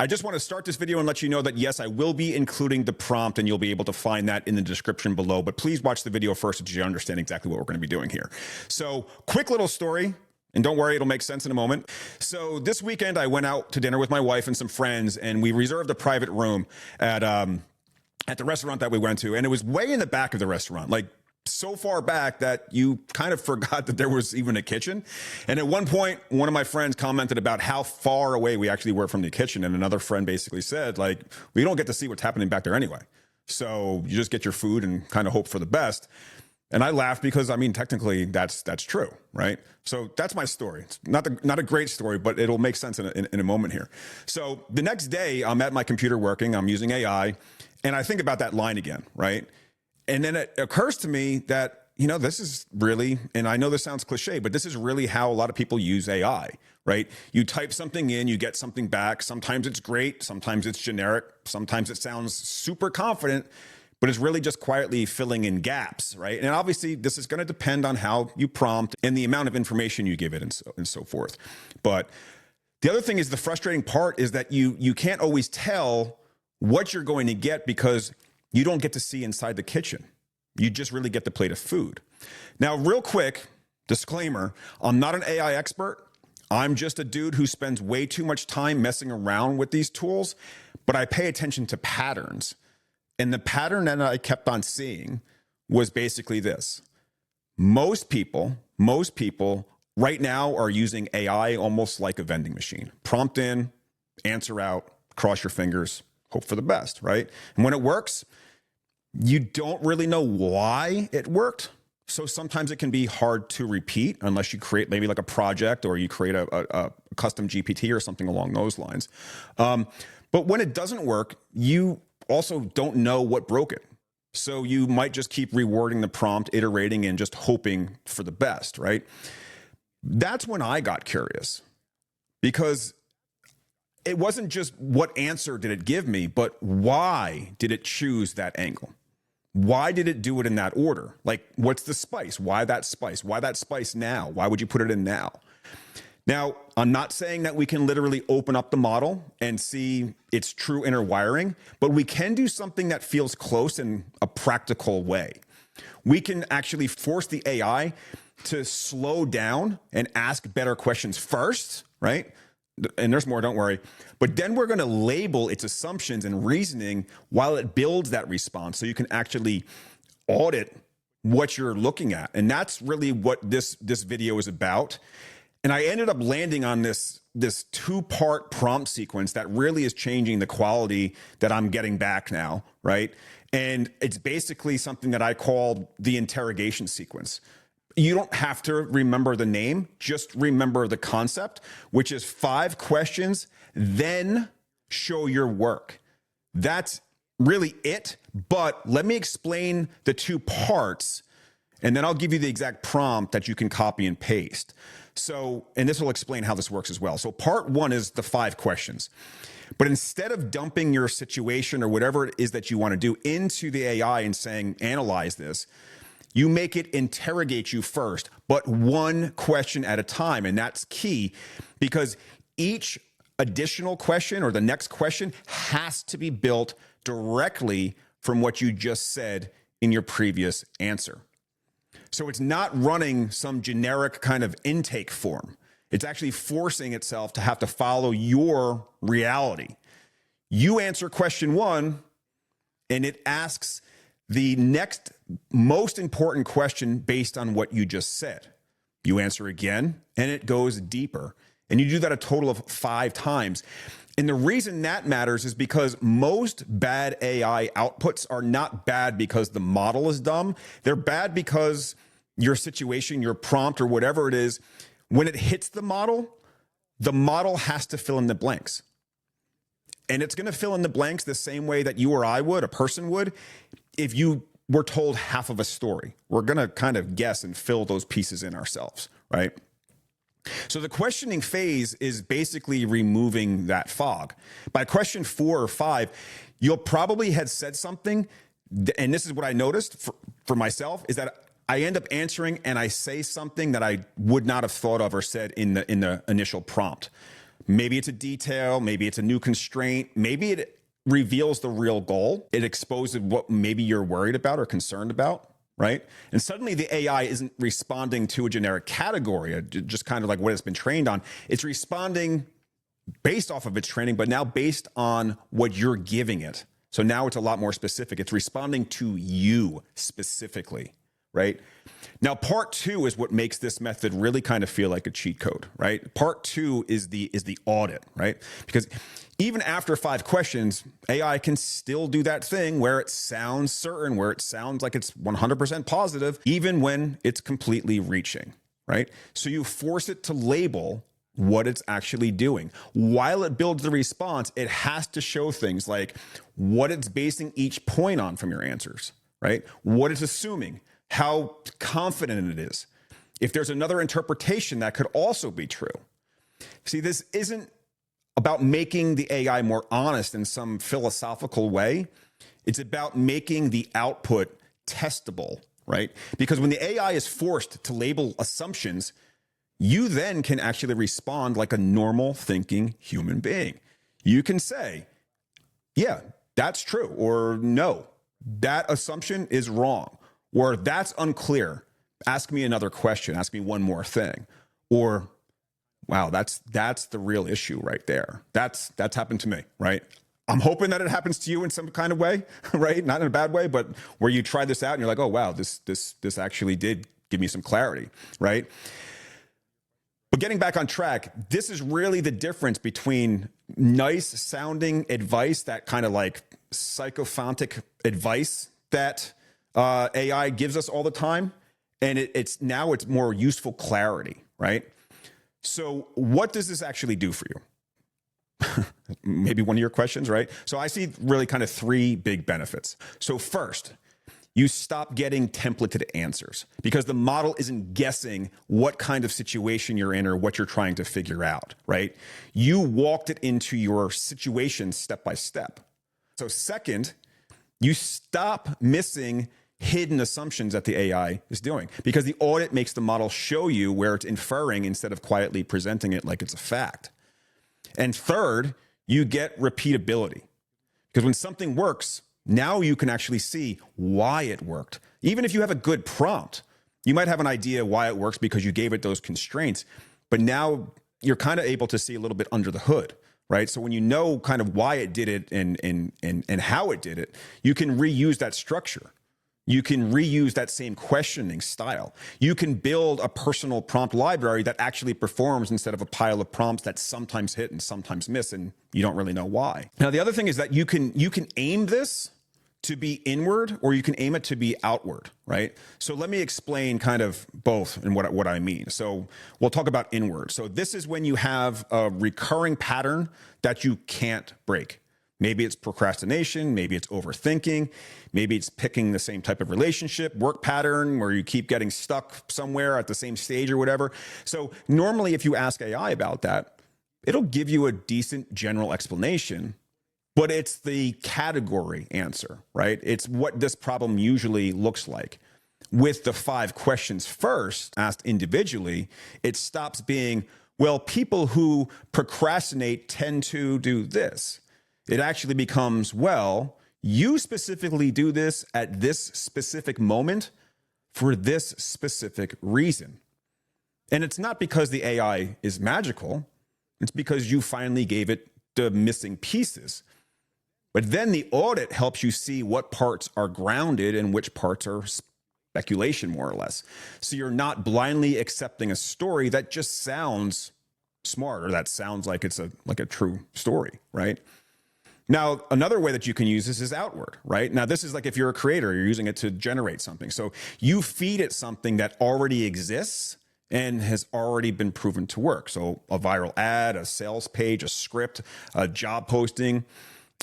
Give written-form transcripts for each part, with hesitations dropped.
I just want to start this video and let you know that yes, I will be including the prompt and you'll be able to find that in the description below, but please watch the video first so you understand exactly what we're going to be doing here. So quick little story. And don't worry, it'll make sense in a moment. So this weekend, I went out to dinner with my wife and some friends, and we reserved a private room at the restaurant that we went to. And it was way in the back of the restaurant, like so far back that you kind of forgot that there was even a kitchen. And at one point, one of my friends commented about how far away we actually were from the kitchen. And another friend basically said, like, we don't get to see what's happening back there anyway. So you just get your food and kind of hope for the best. And I laughed because, I mean, technically that's true, right? So that's my story. It's not a great story, but it'll make sense in a moment here. So the next day, I'm at my computer working. I'm using AI, and I think about that line again, right? And then it occurs to me that, you know, this is really, and I know this sounds cliche, but this is really how a lot of people use AI, right? You type something in, you get something back. Sometimes it's great. Sometimes it's generic. Sometimes it sounds super confident, but it's really just quietly filling in gaps, right? And obviously, this is going to depend on how you prompt and the amount of information you give it and so forth. But the other thing is, the frustrating part is that you can't always tell what you're going to get because you don't get to see inside the kitchen. You just really get the plate of food. Now, real quick, disclaimer, I'm not an AI expert. I'm just a dude who spends way too much time messing around with these tools, but I pay attention to patterns. And the pattern that I kept on seeing was basically this. Most people right now are using AI almost like a vending machine. Prompt in, answer out, cross your fingers, hope for the best, right? And when it works, you don't really know why it worked. So sometimes it can be hard to repeat unless you create maybe like a project or you create a custom GPT or something along those lines. But when it doesn't work, you also don't know what broke it. So you might just keep rewording the prompt, iterating, and just hoping for the best, right? That's when I got curious, because it wasn't just what answer did it give me, but why did it choose that angle? Why did it do it in that order? Like, what's the spice? Why that spice? Why that spice now? Why would you put it in now? Now, I'm not saying that we can literally open up the model and see its true inner wiring, but we can do something that feels close in a practical way. We can actually force the AI to slow down and ask better questions first, right? And there's more, don't worry. But then we're going to label its assumptions and reasoning while it builds that response so you can actually audit what you're looking at. And that's really what this video is about. And I ended up landing on this two-part prompt sequence that really is changing the quality that I'm getting back now, right? And it's basically something that I call the interrogation sequence. You don't have to remember the name, just remember the concept, which is 5 questions, then show your work. That's really it. But let me explain the 2 parts, and then I'll give you the exact prompt that you can copy and paste. So, and this will explain how this works as well. So part 1 is the 5 questions. But instead of dumping your situation or whatever it is that you want to do into the AI and saying, analyze this, you make it interrogate you first, but 1 question at a time. And that's key, because each additional question or the next question has to be built directly from what you just said in your previous answer. So it's not running some generic kind of intake form. It's actually forcing itself to have to follow your reality. You answer question 1, and it asks the next most important question based on what you just said. You answer again, and it goes deeper. And you do that a total of 5 times. And the reason that matters is because most bad AI outputs are not bad because the model is dumb. They're bad because your situation, your prompt, or whatever it is, when it hits the model has to fill in the blanks. And it's going to fill in the blanks the same way that you or I would, a person would, if you were told half of a story. We're going to kind of guess and fill those pieces in ourselves, right? So the questioning phase is basically removing that fog. By question 4 or 5, you'll probably have said something, and this is what I noticed for myself, is that I end up answering and I say something that I would not have thought of or said in the initial prompt. Maybe it's a detail, maybe it's a new constraint, maybe it reveals the real goal. It exposes what maybe you're worried about or concerned about, right? And suddenly the AI isn't responding to a generic category, just kind of like what it's been trained on. It's responding based off of its training, but now based on what you're giving it. So now it's a lot more specific. It's responding to you specifically, right? Now, part two is what makes this method really kind of feel like a cheat code, right? Part two is the audit, right? Because even after 5 questions, AI can still do that thing where it sounds certain, where it sounds like it's 100% positive, even when it's completely reaching, right? So you force it to label what it's actually doing. While it builds the response, it has to show things like what it's basing each point on from your answers, right? What it's assuming, how confident it is. If there's another interpretation, that could also be true. See, this isn't about making the AI more honest in some philosophical way. It's about making the output testable, right? Because when the AI is forced to label assumptions, you then can actually respond like a normal thinking human being. You can say, yeah, that's true, or no, that assumption is wrong, or that's unclear. Ask me another question. Ask me one more thing. Or, wow, that's the real issue right there. That's happened to me, right? I'm hoping that it happens to you in some kind of way, right? Not in a bad way, but where you try this out and you're like, oh, wow, this actually did give me some clarity, right? But getting back on track, this is really the difference between nice sounding advice, that kind of like psychophonic advice that AI gives us all the time. And it's more useful clarity, right? So what does this actually do for you? Maybe one of your questions, right? So I see really kind of 3 big benefits. So first, you stop getting templated answers because the model isn't guessing what kind of situation you're in or what you're trying to figure out, right? You walked it into your situation step by step. So second, you stop missing hidden assumptions that the AI is doing because the audit makes the model show you where it's inferring instead of quietly presenting it like it's a fact. And third, you get repeatability because when something works, now you can actually see why it worked. Even if you have a good prompt, you might have an idea why it works because you gave it those constraints, but now you're kind of able to see a little bit under the hood, right? So when you know kind of why it did it and how it did it, you can reuse that structure. You can reuse that same questioning style. You can build a personal prompt library that actually performs instead of a pile of prompts that sometimes hit and sometimes miss, and you don't really know why. Now, the other thing is that you can aim this to be inward or you can aim it to be outward, right? So let me explain kind of both and what I mean. So we'll talk about inward. So this is when you have a recurring pattern that you can't break. Maybe it's procrastination, maybe it's overthinking, maybe it's picking the same type of relationship, work pattern where you keep getting stuck somewhere at the same stage or whatever. So normally if you ask AI about that, it'll give you a decent general explanation, but it's the category answer, right? It's what this problem usually looks like. With the 5 questions first asked individually, it stops being, well, people who procrastinate tend to do this. It actually becomes, well, you specifically do this at this specific moment for this specific reason. And it's not because the AI is magical. It's because you finally gave it the missing pieces. But then the audit helps you see what parts are grounded and which parts are speculation, more or less. So you're not blindly accepting a story that just sounds smart or that sounds like it's a true story, right? Now, another way that you can use this is outward, right? Now, this is like if you're a creator, you're using it to generate something. So you feed it something that already exists and has already been proven to work. So a viral ad, a sales page, a script, a job posting,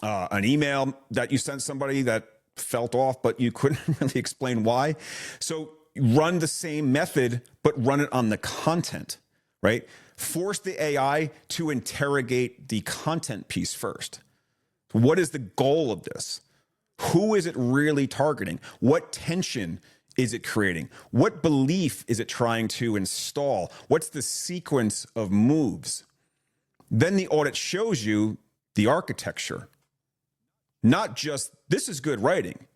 an email that you sent somebody that felt off, but you couldn't really explain why. So run the same method, but run it on the content, right? Force the AI to interrogate the content piece first. What is the goal of this? Who is it really targeting? What tension is it creating? What belief is it trying to install? What's the sequence of moves? Then the audit shows you the architecture. Not just, this is good writing.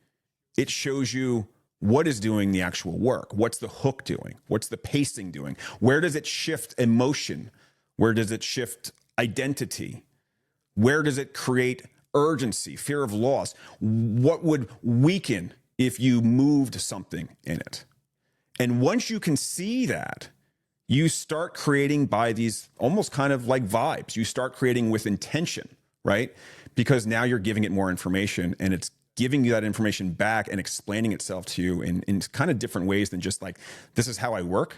It shows you what is doing the actual work. What's the hook doing? What's the pacing doing? Where does it shift emotion? Where does it shift identity? Where does it create urgency, fear of loss? What would weaken if you moved something in it? And once you can see that, you start creating by these almost kind of like vibes. You start creating with intention, right? Because now you're giving it more information, and it's giving you that information back and explaining itself to you in kind of different ways than just like, this is how I work.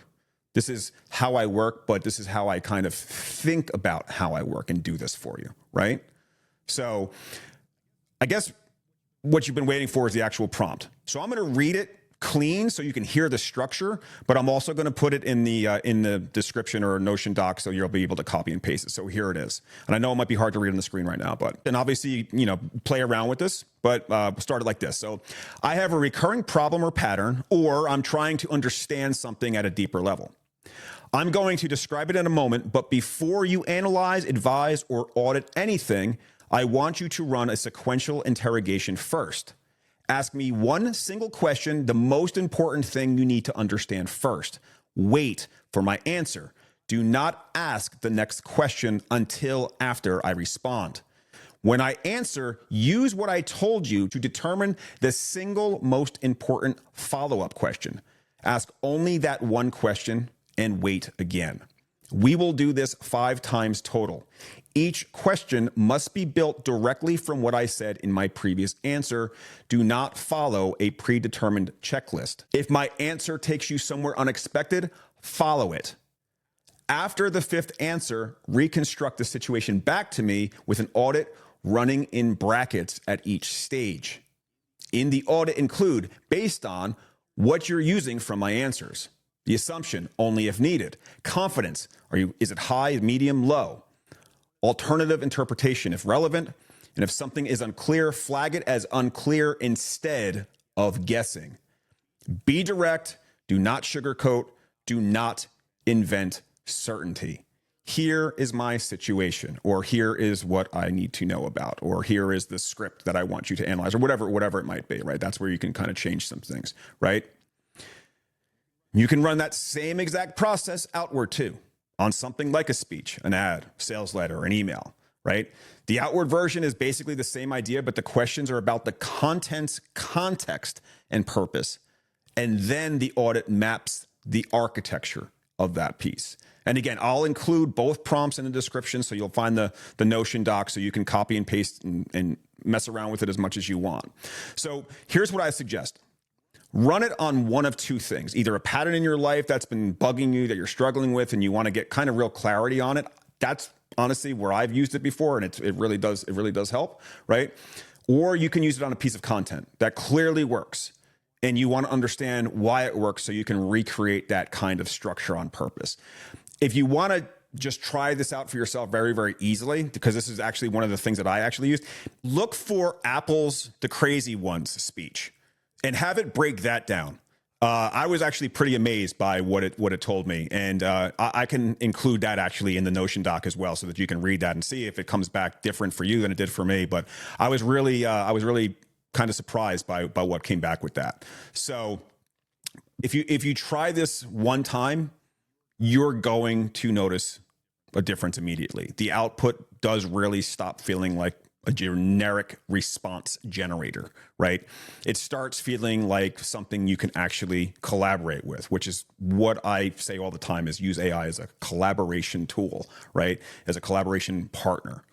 This is how I work, but this is how I kind of think about how I work and do this for you, right? So I guess what you've been waiting for is the actual prompt. So I'm going to read it clean so you can hear the structure, but I'm also going to put it in the description or Notion doc so you'll be able to copy and paste it. So here it is. And I know it might be hard to read on the screen right now, and obviously, play around with this, but start it like this. So I have a recurring problem or pattern, or I'm trying to understand something at a deeper level. I'm going to describe it in a moment, but before you analyze, advise, or audit anything, I want you to run a sequential interrogation first. Ask me one single question, the most important thing you need to understand first. Wait for my answer. Do not ask the next question until after I respond. When I answer, use what I told you to determine the single most important follow-up question. Ask only that one question and wait again. We will do this 5 times total. Each question must be built directly from what I said in my previous answer. Do not follow a predetermined checklist. If my answer takes you somewhere unexpected, follow it. After the 5th answer, reconstruct the situation back to me with an audit running in brackets at each stage. In the audit include, based on what you're using from my answers. The assumption, only if needed. Confidence, is it high, medium, low? Alternative interpretation, if relevant. And if something is unclear, flag it as unclear instead of guessing. Be direct, do not sugarcoat, do not invent certainty. Here is my situation, or here is what I need to know about, or here is the script that I want you to analyze, or whatever it might be, right? That's where you can kind of change some things, right? You can run that same exact process outward too, on something like a speech, an ad, sales letter, an email, right? The outward version is basically the same idea, but the questions are about the content's context and purpose. And then the audit maps the architecture of that piece. And again, I'll include both prompts in the description, so you'll find the Notion doc so you can copy and paste and mess around with it as much as you want. So here's what I suggest. Run it on one of 2 things, either a pattern in your life that's been bugging you, that you're struggling with, and you want to get kind of real clarity on it. That's honestly where I've used it before, and it really does help, right? Or you can use it on a piece of content that clearly works, and you want to understand why it works so you can recreate that kind of structure on purpose. If you want to just try this out for yourself very, very easily, because this is actually one of the things that I actually used, look for Apple's The Crazy Ones speech and have it break that down. I was actually pretty amazed by what it told me, and I can include that actually in the Notion doc as well, so that you can read that and see if it comes back different for you than it did for me. But I was really kind of surprised by what came back with that. So if you try this one time, you're going to notice a difference immediately. The output does really stop feeling like a generic response generator, right? It starts feeling like something you can actually collaborate with, which is what I say all the time, is use AI as a collaboration tool, right? As a collaboration partner.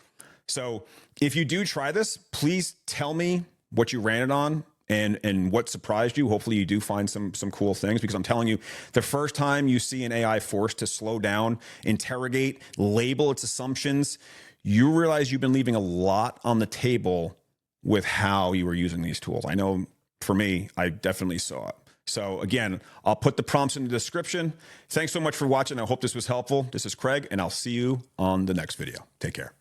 So if you do try this, please tell me what you ran it on and what surprised you. Hopefully you do find some cool things, because I'm telling you, the first time you see an AI forced to slow down, interrogate, label its assumptions, you realize you've been leaving a lot on the table with how you were using these tools. I know for me, I definitely saw it. So again, I'll put the prompts in the description. Thanks so much for watching. I hope this was helpful. This is Craig, and I'll see you on the next video. Take care.